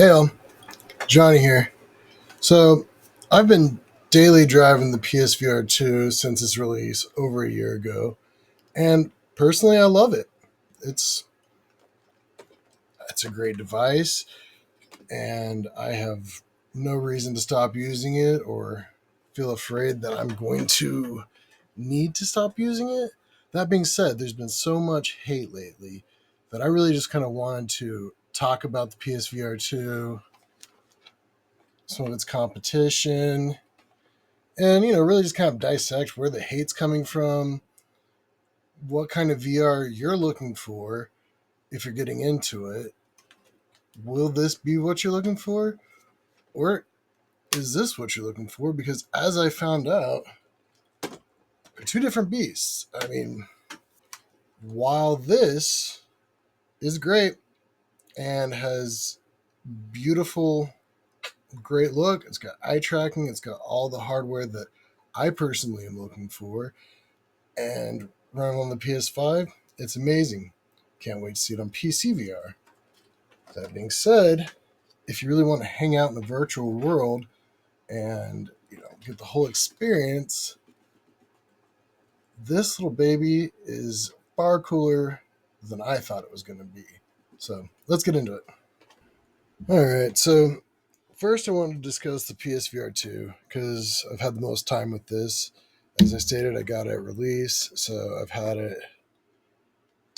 Hey, Johnny here. So, I've been daily driving the PSVR2 since its release over a year ago, and personally, I love it. It's it's a great device, and I have no reason to stop using it or feel afraid that I'm going to need to stop using it. That being said, there's been so much hate lately that I really just kind of wanted to talk about the PSVR2, some of its competition, and really just kind of dissect where the hate's coming from, what kind of VR you're looking for if you're getting into it. Will this be what you're looking for, or is this what you're looking for? Because as I found out, they're two different beasts. I mean, while this is great and has beautiful, great look, it's got eye tracking, it's got all the hardware that I personally am looking for, and running on the PS5, it's amazing. Can't wait to see it on PC VR. That being said, if you really want to hang out in the virtual world and get the whole experience, this little baby is far cooler than I thought it was going to be. So let's get into it. All right. So first, I wanted to discuss the PSVR2 because I've had the most time with this. As I stated, I got it at release, so I've had it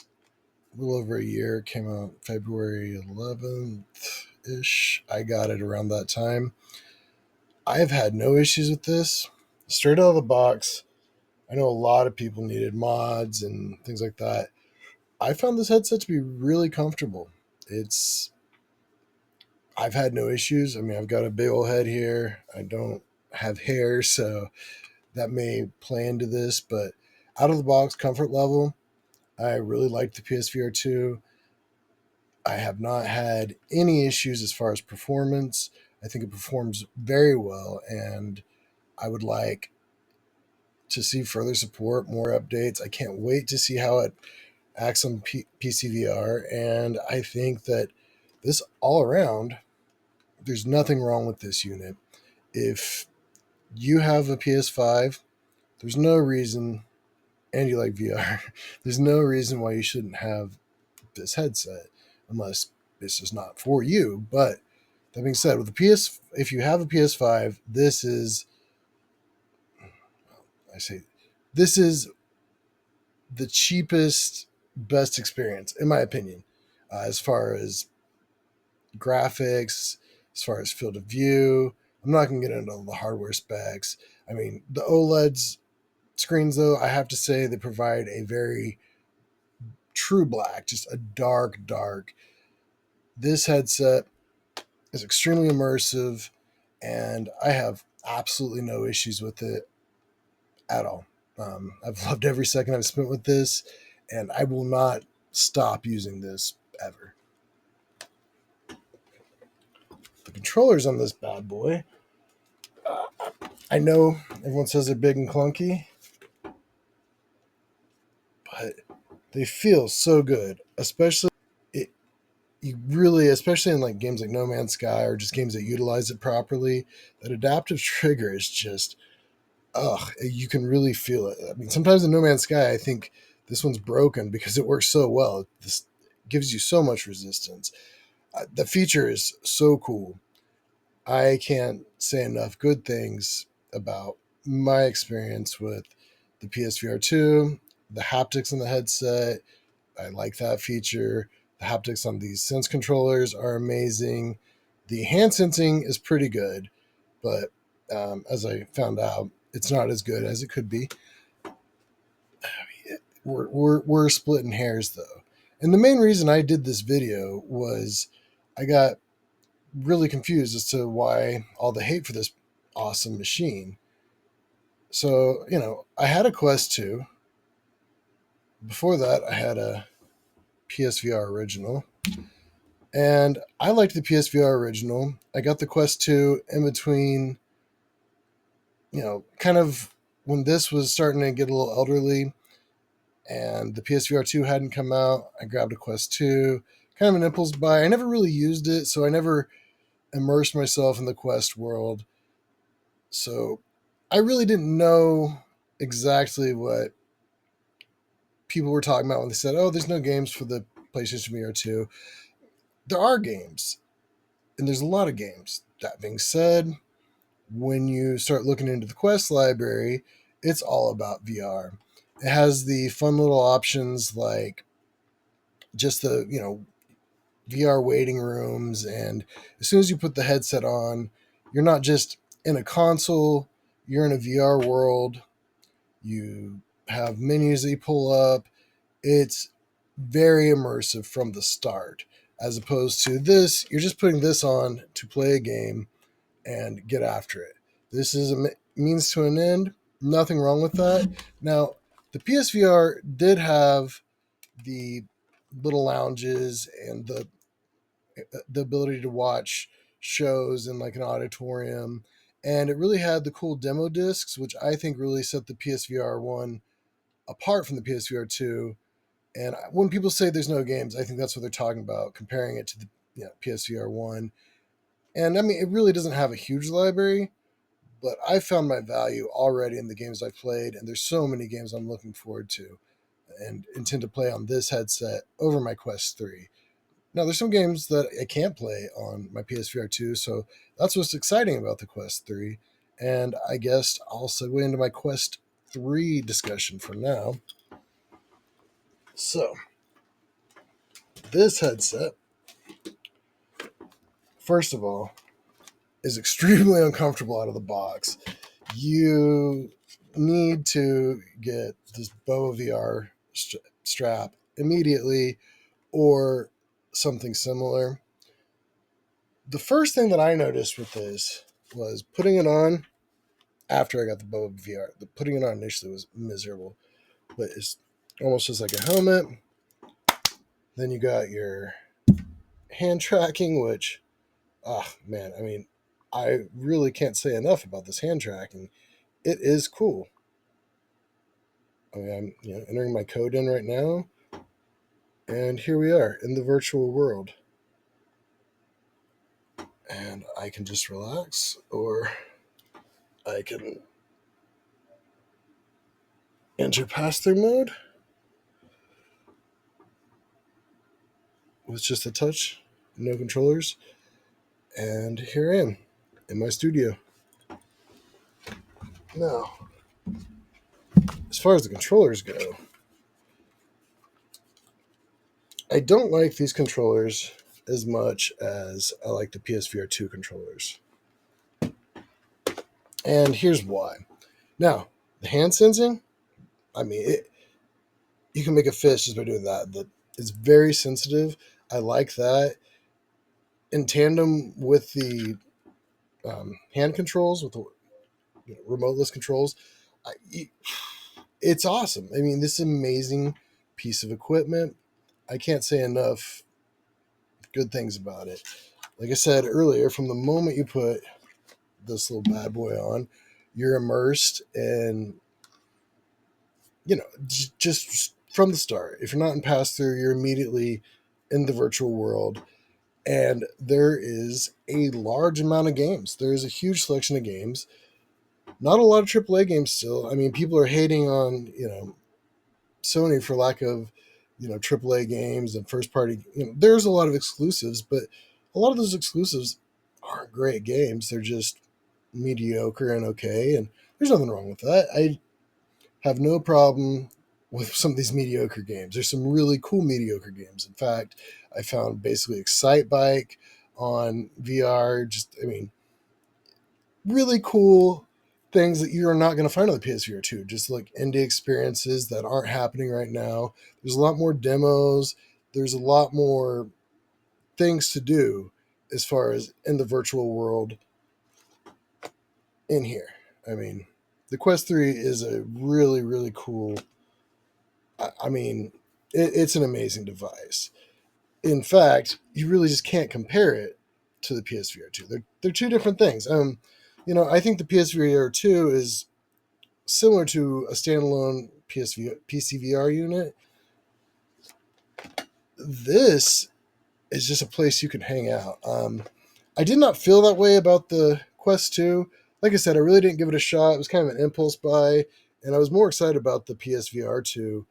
a little over a year. It came out February 11th ish. I got it around that time. I've had no issues with this. Straight out of the box, I know a lot of people needed mods and things like that. I found this headset to be really comfortable. I've had no issues. I mean, I've got a big old head here. I don't have hair, so that may play into this, but out of the box comfort level, I really like the PSVR2. I have not had any issues as far as performance. I think it performs very well, and I would like to see further support, more updates. I can't wait to see how it acts on PCVR, and I think that this all around, there's nothing wrong with this unit. If you have a PS5, there's no reason, and you like VR, there's no reason why you shouldn't have this headset, unless this is not for you. But that being said, with the if you have a PS5, I say, this is the cheapest, best experience, in my opinion, as far as graphics, as far as field of view. I'm not going to get into the hardware specs. I mean, the OLEDs screens, though, I have to say they provide a very true black, just a dark. This headset is extremely immersive, and I have absolutely no issues with it at all. I've loved every second I've spent with this, and I will not stop using this ever. The controllers on this bad boy, I know everyone says they're big and clunky, but they feel so good, especially especially in like games like No Man's Sky or just games that utilize it properly. That adaptive trigger is just, you can really feel it. I mean, sometimes in No Man's Sky, I think this one's broken because it works so well. This gives you so much resistance. The feature is so cool. I can't say enough good things about my experience with the PSVR2, the haptics in the headset. I like that feature. The haptics on these Sense controllers are amazing. The hand sensing is pretty good, but as I found out, it's not as good as it could be. We're splitting hairs though. And the main reason I did this video was I got really confused as to why all the hate for this awesome machine. So, I had a Quest 2. Before that, I had a PSVR original. And I liked the PSVR original. I got the Quest 2 in between, kind of when this was starting to get a little elderly and the PSVR 2 hadn't come out. I grabbed a Quest 2, kind of an impulse buy. I never really used it, so I never immerse myself in the Quest world. So I really didn't know exactly what people were talking about when they said, "Oh, there's no games for the PlayStation VR2." There are games, and there's a lot of games. That being said, when you start looking into the Quest library, it's all about VR. It has the fun little options like just the, VR waiting rooms, and as soon as you put the headset on, you're not just in a console, you're in a VR world. You have menus that you pull up. It's very immersive from the start, as opposed to this, you're just putting this on to play a game and get after it. This is a means to an end. Nothing wrong with that. Now, the PSVR did have the little lounges and the ability to watch shows in like an auditorium, and it really had the cool demo discs, which I think really set the PSVR one apart from the PSVR two. And when people say there's no games, I think that's what they're talking about, comparing it to the PSVR one. And I mean, it really doesn't have a huge library, but I found my value already in the games I've played, and there's so many games I'm looking forward to and intend to play on this headset over my Quest 3. Now, there's some games that I can't play on my PSVR 2, so that's what's exciting about the Quest 3. And I guess I'll segue into my Quest 3 discussion for now. So, this headset, first of all, is extremely uncomfortable out of the box. You need to get this BOA VR strap immediately or something similar. The first thing that I noticed with this was putting it on after I got the BOA VR. Putting it on initially was miserable, but it's almost just like a helmet. Then you got your hand tracking, which, man, I mean, I really can't say enough about this hand tracking. It is cool. I mean, I'm entering my code in right now, and here we are in the virtual world. And I can just relax, or I can enter pass-through mode with just a touch, no controllers, and here I am in my studio. Now, as far as the controllers go, I don't like these controllers as much as I like the PSVR 2 controllers. And here's why. Now, the hand sensing, I mean, you can make a fist just by doing that. It's very sensitive. I like that. In tandem with the hand controls, with the remoteless controls, it's awesome. I mean, this amazing piece of equipment. I can't say enough good things about it. Like I said earlier, from the moment you put this little bad boy on, you're immersed in, just from the start. If you're not in pass through, you're immediately in the virtual world. And there is a large amount of games. There is a huge selection of games. Not a lot of AAA games still. I mean, people are hating on, Sony for lack of, AAA games and first party. There's a lot of exclusives, but a lot of those exclusives aren't great games. They're just mediocre and okay. And there's nothing wrong with that. I have no problem with some of these mediocre games. There's some really cool mediocre games. In fact, I found basically Excite Bike on VR. Really cool things that you're not going to find on the PSVR 2. Just like indie experiences that aren't happening right now. There's a lot more demos. There's a lot more things to do as far as in the virtual world in here. I mean, the Quest 3 is a really, really cool. I mean, it's an amazing device. In fact, you really just can't compare it to the PSVR 2. They're two different things. I think the PSVR 2 is similar to a standalone PCVR unit. This is just a place you can hang out. I did not feel that way about the Quest 2. Like I said, I really didn't give it a shot. It was kind of an impulse buy, and I was more excited about the PSVR 2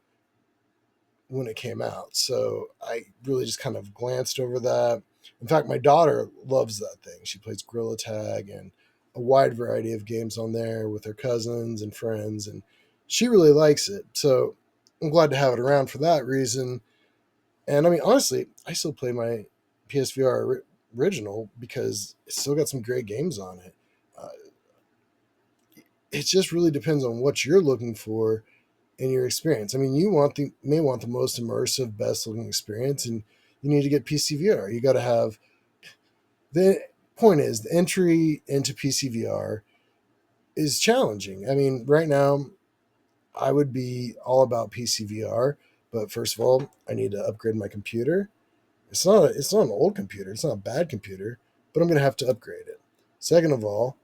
when it came out. So I really just kind of glanced over that. In fact, my daughter loves that thing. She plays Gorilla Tag and a wide variety of games on there with her cousins and friends, and she really likes it. So I'm glad to have it around for that reason. And I mean, honestly, I still play my PSVR original because it's still got some great games on it. Uh, it just really depends on what you're looking for in your experience. I mean, may want the most immersive, best looking experience, and you need to get PCVR. You got to have the point is the entry into PCVR is challenging. I mean, right now I would be all about PCVR, but first of all, I need to upgrade my computer. It's not an old computer. It's not a bad computer, but I'm going to have to upgrade it. Second of all,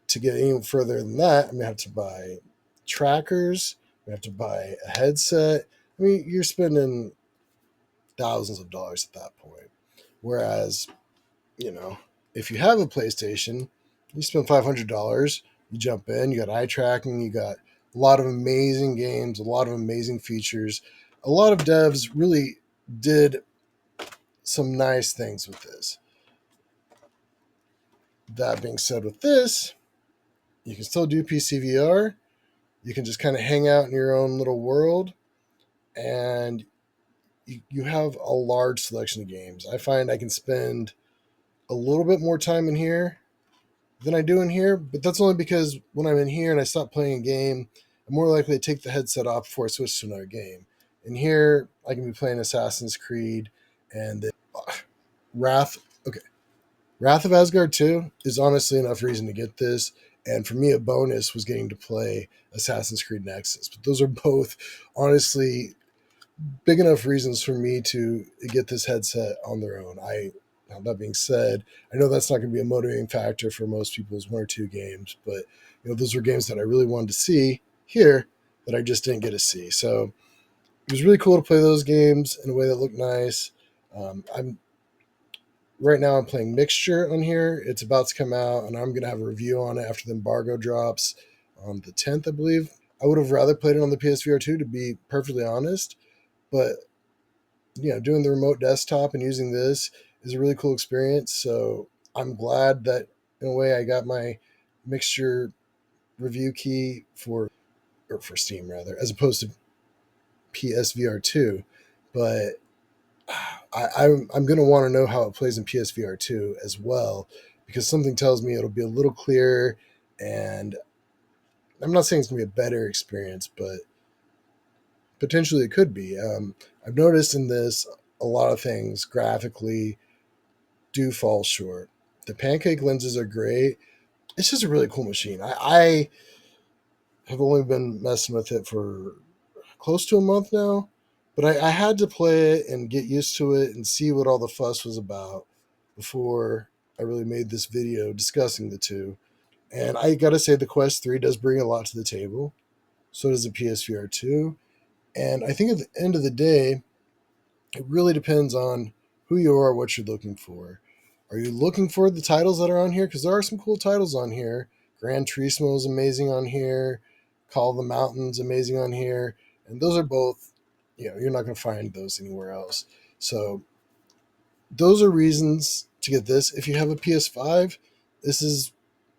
to get any further than that, I'm going to have to buy trackers. I'm going to have to buy a headset. I mean, you're spending thousands of dollars at that point. Whereas, you know, if you have a PlayStation, you spend $500, you jump in, you got eye tracking, you got a lot of amazing games, a lot of amazing features. A lot of devs really did some nice things with this. That being said, with this, you can still do PCVR. You can just kind of hang out in your own little world, and you have a large selection of games. I find I can spend a little bit more time in here than I do in here, but that's only because when I'm in here and I stop playing a game, I'm more likely to take the headset off before I switch to another game. In here, I can be playing Assassin's Creed and then Wrath. Okay, Wrath of Asgard 2 is honestly enough reason to get this. And for me, a bonus was getting to play Assassin's Creed Nexus. But those are both honestly big enough reasons for me to get this headset on their own. Now that being said, I know that's not going to be a motivating factor for most people's one or two games, but those were games that I really wanted to see here that I just didn't get to see. So it was really cool to play those games in a way that looked nice. I'm Right now I'm playing Mixture on here. It's about to come out, and I'm going to have a review on it after the embargo drops on the 10th, I believe. I would have rather played it on the PSVR 2, to be perfectly honest, but doing the remote desktop and using this is a really cool experience. So I'm glad that in a way I got my Mixture review key for Steam rather, as opposed to PSVR 2. But I'm going to want to know how it plays in PSVR 2 as well, because something tells me it'll be a little clearer. And I'm not saying it's going to be a better experience, but potentially it could be. I've noticed in this a lot of things graphically do fall short. The pancake lenses are great. It's just a really cool machine. I have only been messing with it for close to a month now, but I had to play it and get used to it and see what all the fuss was about before I really made this video discussing the two. And I gotta say, the Quest 3 does bring a lot to the table. So does the PSVR 2. And I think at the end of the day, it really depends on who you are, what you're looking for. Are you looking for the titles that are on here? Because there are some cool titles on here. Gran Turismo is amazing on here. Call of the Mountains amazing on here. And those are both, you're not going to find those anywhere else. So those are reasons to get this. If you have a PS5, this is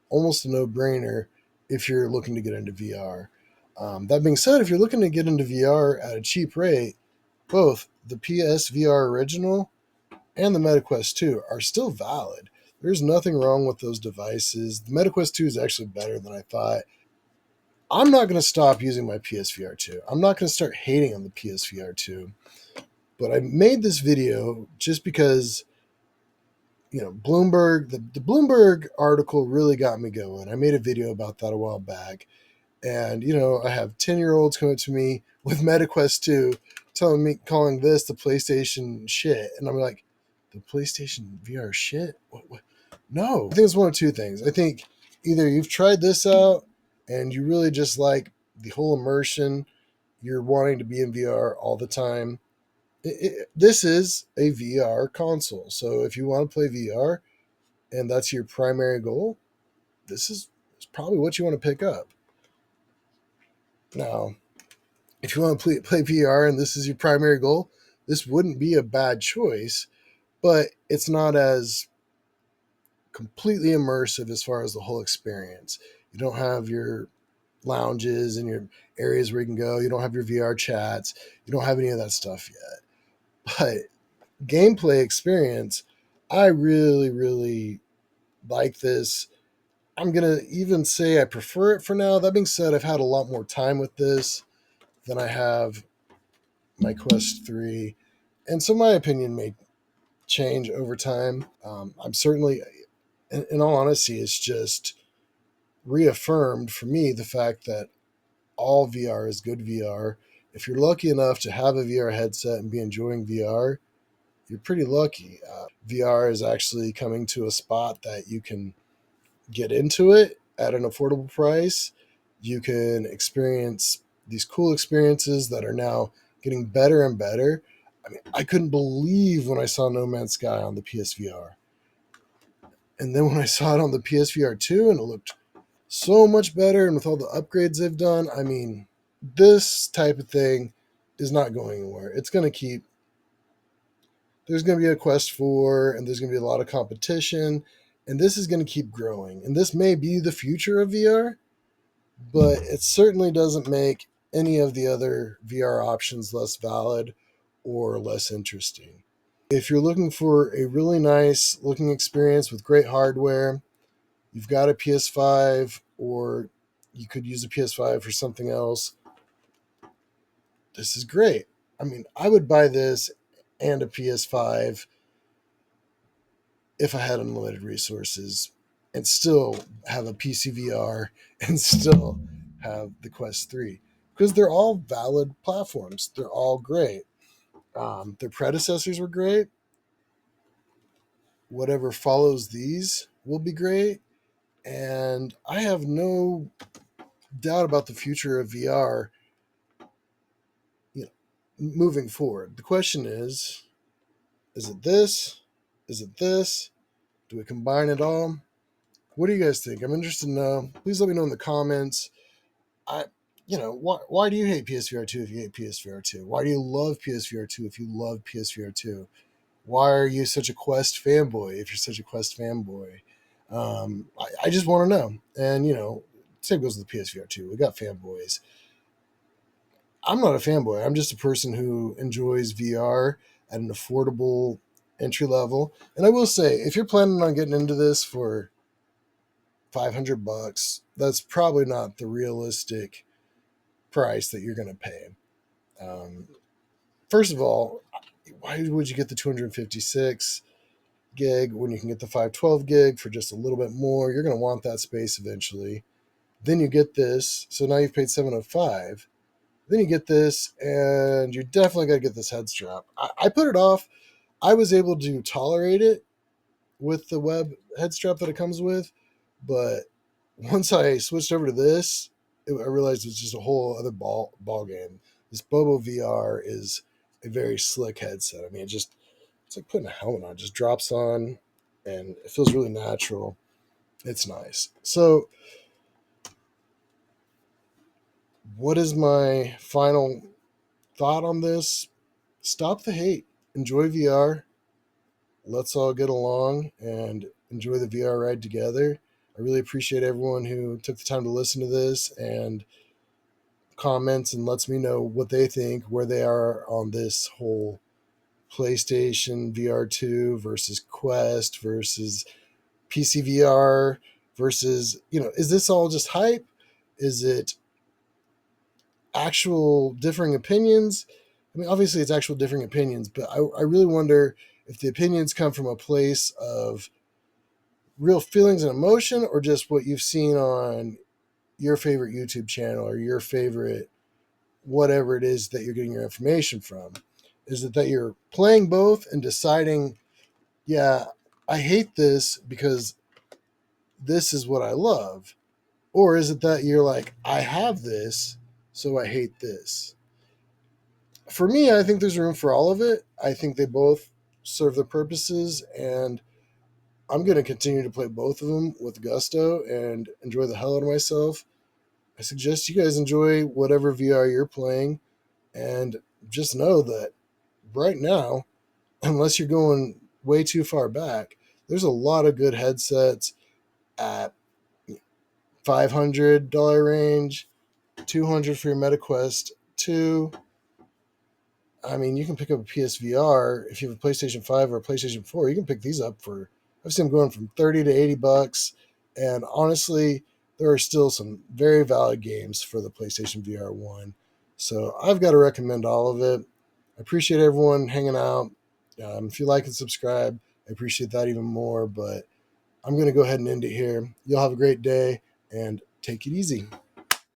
almost a no-brainer if you're looking to get into VR. That being said, if you're looking to get into VR at a cheap rate, both the PSVR original and the MetaQuest 2 are still valid. There's nothing wrong with those devices. The MetaQuest 2 is actually better than I thought. I'm not going to stop using my PSVR 2. I'm not going to start hating on the PSVR 2. But I made this video just because, Bloomberg, the Bloomberg article really got me going. I made a video about that a while back. And, I have 10-year-olds coming to me with MetaQuest 2 calling this the PlayStation shit. And I'm like, the PlayStation VR shit? What? No. I think it's one of two things. I think either you've tried this out and you really just like the whole immersion, you're wanting to be in VR all the time. This is a VR console. So if you want to play VR, and that's your primary goal, this is probably what you want to pick up. Now, if you want to play VR and this is your primary goal, this wouldn't be a bad choice, but it's not as completely immersive as far as the whole experience. You don't have your lounges and your areas where you can go. You don't have your VR chats. You don't have any of that stuff yet. But gameplay experience, I really, really like this. I'm going to even say I prefer it for now. That being said, I've had a lot more time with this than I have my Quest 3. And so my opinion may change over time. I'm certainly, in all honesty, it's just reaffirmed for me the fact that all VR is good VR. If you're lucky enough to have a VR headset and be enjoying VR, you're pretty lucky. VR is actually coming to a spot that you can get into it at an affordable price. You can experience these cool experiences that are now getting better and better. I mean, I couldn't believe when I saw No Man's Sky on the PSVR. And then when I saw it on the PSVR2 and it looked so much better, and with all the upgrades they've done, I mean, this type of thing is not going anywhere. It's going to keep, there's going to be a Quest 4, and there's going to be a lot of competition, and this is going to keep growing. And this may be the future of VR, but it certainly doesn't make any of the other VR options less valid or less interesting. If you're looking for a really nice looking experience with great hardware, you've got a PS5, or you could use a PS5 for something else, this is great. I mean, I would buy this and a PS5 if I had unlimited resources and still have a PC VR and still have the Quest 3, because they're all valid platforms. They're all great. Their predecessors were great. Whatever follows these will be great. And I have no doubt about the future of VR, you know, moving forward. The question is it this? Is it this? Do we combine it all? What do you guys think? I'm interested to know. Please let me know in the comments. Why do you hate PSVR2 if you hate PSVR2? Why do you love PSVR2 if you love PSVR2? Why are you such a Quest fanboy if you're such a Quest fanboy? I just want to know. And, same goes with the PSVR2. We got fanboys. I'm not a fanboy. I'm just a person who enjoys VR at an affordable entry level. And I will say, if you're planning on getting into this for $500, that's probably not the realistic price that you're going to pay. First of all, why would you get the 256 gig when you can get the 512 gig for just a little bit more? You're going to want that space eventually. Then you get this. So now you've paid $705. Then you get this, and you're definitely going to get this head strap. I put it off. I was able to tolerate it with the web head strap that it comes with, but once I switched over to this, I realized it was just a whole other ball game. This Bobo VR is a very slick headset. I mean, it's like putting a helmet on. It just drops on, and it feels really natural. It's nice. So, what is my final thought on this? Stop the hate. Enjoy VR. Let's all get along and enjoy the VR ride together. I really appreciate everyone who took the time to listen to this and comments and lets me know what they think, where they are on this whole PlayStation VR2 versus Quest versus PC VR versus, is this all just hype? Is it actual differing opinions? I mean, obviously it's actual differing opinions, but I really wonder if the opinions come from a place of real feelings and emotion, or just what you've seen on your favorite YouTube channel or your favorite whatever it is that you're getting your information from. Is it that you're playing both and deciding, yeah, I hate this because this is what I love? Or is it that you're like, I have this, so I hate this? For me, I think there's room for all of it. I think they both serve their purposes, and I'm going to continue to play both of them with gusto and enjoy the hell out of myself. I suggest you guys enjoy whatever VR you're playing, and just know that right now, unless you're going way too far back, there's a lot of good headsets at $500 range, 200 for your MetaQuest 2. I mean, you can pick up a PSVR if you have a PlayStation 5 or a PlayStation 4. You can pick these up for, I've seen them going from 30 to $80. And honestly, there are still some very valid games for the PlayStation VR 1. So I've got to recommend all of it. I appreciate everyone hanging out. If you like and subscribe, I appreciate that even more. But I'm going to go ahead and end it here. You'll have a great day and take it easy.